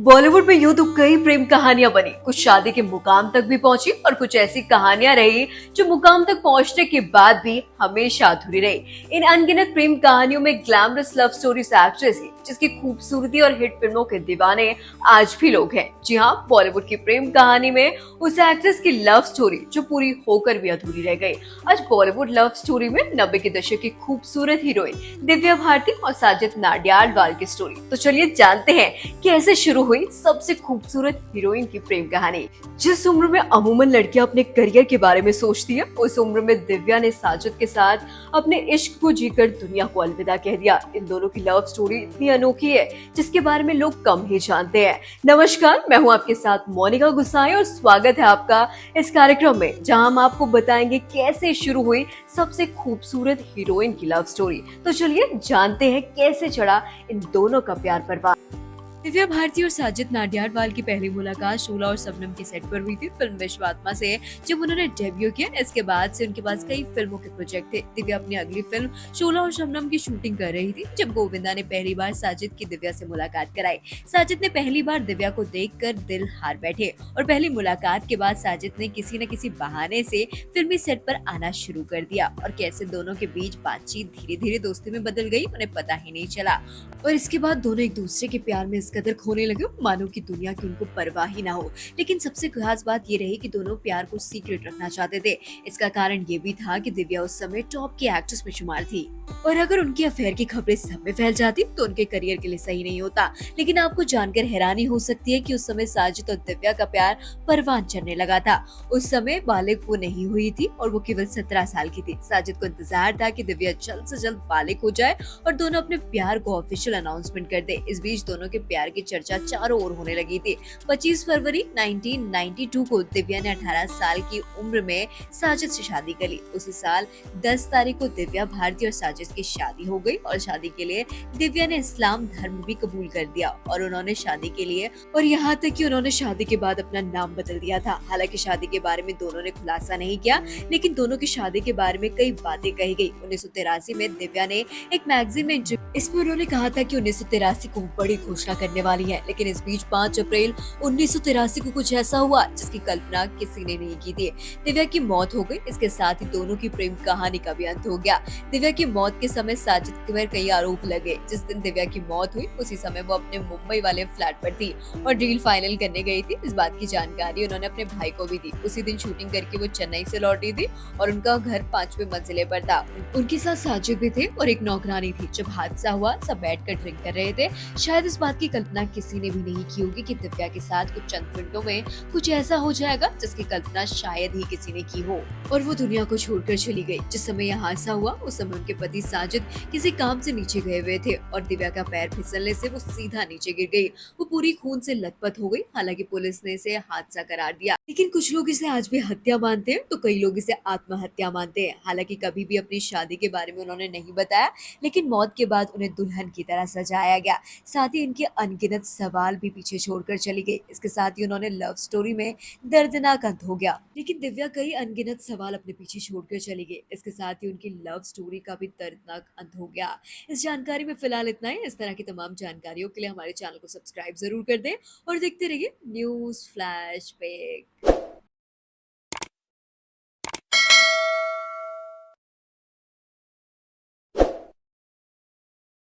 बॉलीवुड में यूं तो कई प्रेम कहानियां बनी, कुछ शादी के मुकाम तक भी पहुंची और कुछ ऐसी कहानियां रही जो मुकाम तक पहुंचने के बाद भी हमेशा अधूरी रही। इन अनगिनत प्रेम कहानियों में ग्लैमरस लव स्टोरी से एक्ट्रेस ही जिसकी खूबसूरती और हिट फिल्मों के दीवाने आज भी लोग हैं। जी हाँ, बॉलीवुड की प्रेम कहानी में उस एक्ट्रेस की लव स्टोरी जो पूरी होकर भी अधूरी रह गई। आज बॉलीवुड लव स्टोरी में 90 के दशक की खूबसूरत हीरोइन दिव्या भारती और साजिद नाडियाडवाल की स्टोरी। तो चलिए जानते हैं कैसे शुरू हुई सबसे खूबसूरत हीरोइन की प्रेम कहानी। जिस उम्र में अमूमन लड़कियां अपने करियर के बारे में सोचती है, उस उम्र में दिव्या ने साजिद के साथ अपने इश्क को जीकर दुनिया को अलविदा कह दिया। इन दोनों की लव स्टोरी इतनी अनोखी है जिसके बारे में लोग कम ही जानते हैं। नमस्कार, मैं हूं आपके साथ मोनिका गुसाई और स्वागत है आपका इस कार्यक्रम में, जहां हम आपको बताएंगे कैसे शुरू हुई सबसे खूबसूरत हीरोइन की लव स्टोरी। तो चलिए जानते हैं कैसे चढ़ा इन दोनों का प्यार परवान। दिव्या भारती और साजिद नाडियाडवाल की पहली मुलाकात शोला और शबनम की सेट पर हुई थी फिल्म विश्वात्मा से, जब उन्होंने डेब्यू किया। इसके बाद से उनके पास कई फिल्मों के प्रोजेक्ट थे। दिव्या अपनी अगली फिल्म शोला और शबनम की शूटिंग कर रही थी जब गोविंदा ने पहली बार साजिद की दिव्या से मुलाकात कराई। साजिद ने पहली बार दिव्या को देखकर दिल हार बैठे और पहली मुलाकात के बाद साजिद ने किसी न किसी बहाने से फिल्मी सेट पर आना शुरू कर दिया और कैसे दोनों के बीच बातचीत धीरे धीरे दोस्ती में बदल गई, उन्हें पता ही नहीं चला। और इसके बाद दोनों एक दूसरे के प्यार में इस कदर खोने लगे मानो कि दुनिया की उनको परवाह ही ना हो। लेकिन सबसे खास बात ये रही कि दोनों प्यार को सीक्रेट रखना चाहते थे। इसका कारण ये भी था कि दिव्या उस समय टॉप की एक्ट्रेस में शुमार थी और अगर उनकी अफेयर की खबरें सब में फैल जाती तो उनके करियर के लिए सही नहीं होता। लेकिन आपको जानकर हैरानी हो सकती है कि उस समय साजिद और दिव्या का प्यार परवान चढ़ने लगा था। उस समय बालिग वो नहीं हुई थी और वो केवल 17 साल की थी। साजिद को इंतजार था कि दिव्या जल्द से जल्द बालिग हो जाए और दोनों अपने प्यार को ऑफिशियल अनाउंसमेंट कर दे। इस बीच दोनों के प्यार की चर्चा चारों ओर होने लगी थी। 25 फरवरी 1992 को दिव्या ने 18 साल की उम्र में साजिद से शादी कर ली। उसी साल 10 तारीख को दिव्या भारती और साजिद की शादी हो गई और शादी के लिए दिव्या ने इस्लाम धर्म भी कबूल कर दिया और उन्होंने शादी के लिए और यहाँ तक कि उन्होंने शादी के बाद अपना नाम बदल दिया था। हालांकि शादी के बारे में दोनों ने खुलासा नहीं किया, लेकिन दोनों की शादी के बारे में कई बातें कही गई। 1983 में दिव्या ने एक मैगजीन में इसमें उन्होंने कहा था कि 1983 को बड़ी घोषणा करने वाली है। लेकिन इस बीच 5 अप्रैल 1983 को कुछ ऐसा हुआ जिसकी कल्पना किसी ने नहीं की थी। दिव्या की मौत हो गई। इसके साथ ही दोनों की प्रेम कहानी का भी अंत हो गया। दिव्या की मौत के समय साजिद पर कई आरोप लगे। जिस दिन दिव्या की मौत हुई उसी समय वो अपने मुंबई वाले फ्लैट पर थी और डील फाइनल करने गई थी। इस बात की जानकारी उन्होंने अपने भाई को भी दी। उसी दिन शूटिंग करके वो चेन्नई से लौटी थी और उनका घर 5वें मंजिले पर था। उनके साथ साजिद भी थे और एक नौकरानी थी। जब हादसा हुआ सब बैठकर ड्रिंक कर रहे थे। शायद इस बात की कल्पना किसी ने भी नहीं की होगी कि दिव्या के साथ कुछ चंद मिनटों में कुछ ऐसा हो जाएगा जिसकी कल्पना शायद ही किसी ने की हो और वो दुनिया को छोड़कर चली गई। जिस समय यह हादसा हुआ उस समय उनके पति साजिद किसी काम से नीचे गए हुए थे और दिव्या का पैर फिसलने से वो सीधा नीचे गिर गई। वो पूरी खून से लथपथ हो गई। हालांकि पुलिस ने इसे हादसा करार दिया, लेकिन कुछ लोग इसे आज भी हत्या मानते हैं तो कई लोग इसे आत्महत्या मानते हैं। हालांकि कभी भी अपनी शादी के बारे में उन्होंने नहीं बताया, लेकिन मौत के बाद उन्हें दुल्हन की तरह सजाया गया। साथ ही इनके अनगिनत सवाल भी पीछे छोड़कर चली गई। इसके साथ ही उन्होंने लव स्टोरी में दर्दनाक अंत हो गया। लेकिन दिव्या कई अनगिनत सवाल अपने पीछे छोड़कर चली गई। इसके साथ ही उनकी लव स्टोरी का भी दर्दनाक अंत हो गया। इस जानकारी में फिलहाल इतना ही। इस तरह की तमाम जानकारियों के लिए हमारे चैनल को सब्सक्राइब जरूर कर दें और देखते रहिए न्यूज फ्लैश पे।